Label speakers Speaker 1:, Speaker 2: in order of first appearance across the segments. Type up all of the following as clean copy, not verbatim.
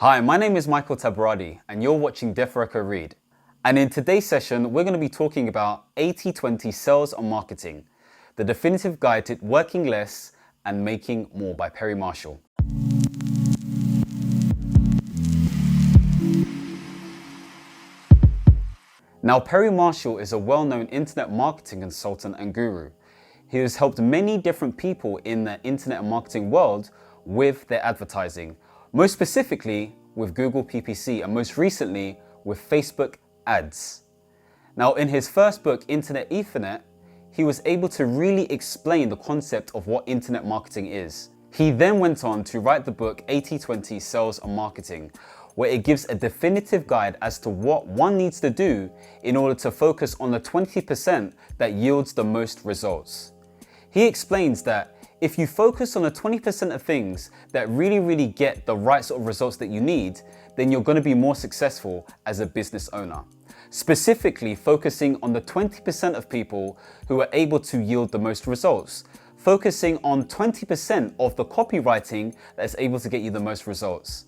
Speaker 1: Hi, my name is Michael Tabaradi and you're watching DEFO RECO Read. And in today's session, we're going to be talking about 80-20 sales and marketing, the definitive guide to working less and making more by Perry Marshall. Now, Perry Marshall is a well-known internet marketing consultant and guru. He has helped many different people in the internet marketing world with their advertising, most specifically with Google PPC and most recently with Facebook ads. Now, in his first book, Internet Ethernet, he was able to really explain the concept of what internet marketing is. He then went on to write the book 80-20 Sales and Marketing, where it gives a definitive guide as to what one needs to do in order to focus on the 20% that yields the most results. He explains that if you focus on the 20% of things that really get the right sort of results that you need, then you're going to be more successful as a business owner. Specifically focusing on the 20% of people who are able to yield the most results, focusing on 20% of the copywriting that is able to get you the most results.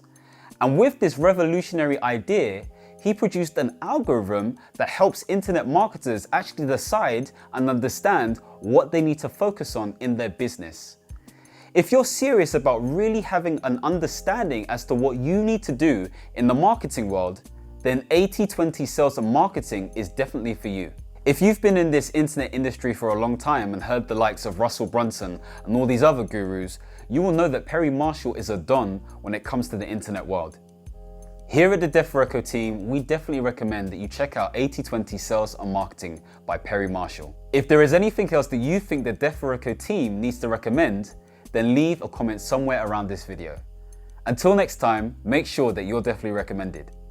Speaker 1: And with this revolutionary idea, he produced an algorithm that helps internet marketers actually decide and understand what they need to focus on in their business. If you're serious about really having an understanding as to what you need to do in the marketing world, then 80-20 sales and marketing is definitely for you. If you've been in this internet industry for a long time and heard the likes of Russell Brunson and all these other gurus, you will know that Perry Marshall is a don when it comes to the internet world. Here at the DEFO RECO team, we definitely recommend that you check out 80-20 Sales and Marketing by Perry Marshall. If there is anything else that you think the DEFO RECO team needs to recommend, then leave a comment somewhere around this video. Until next time, make sure that you're definitely recommended.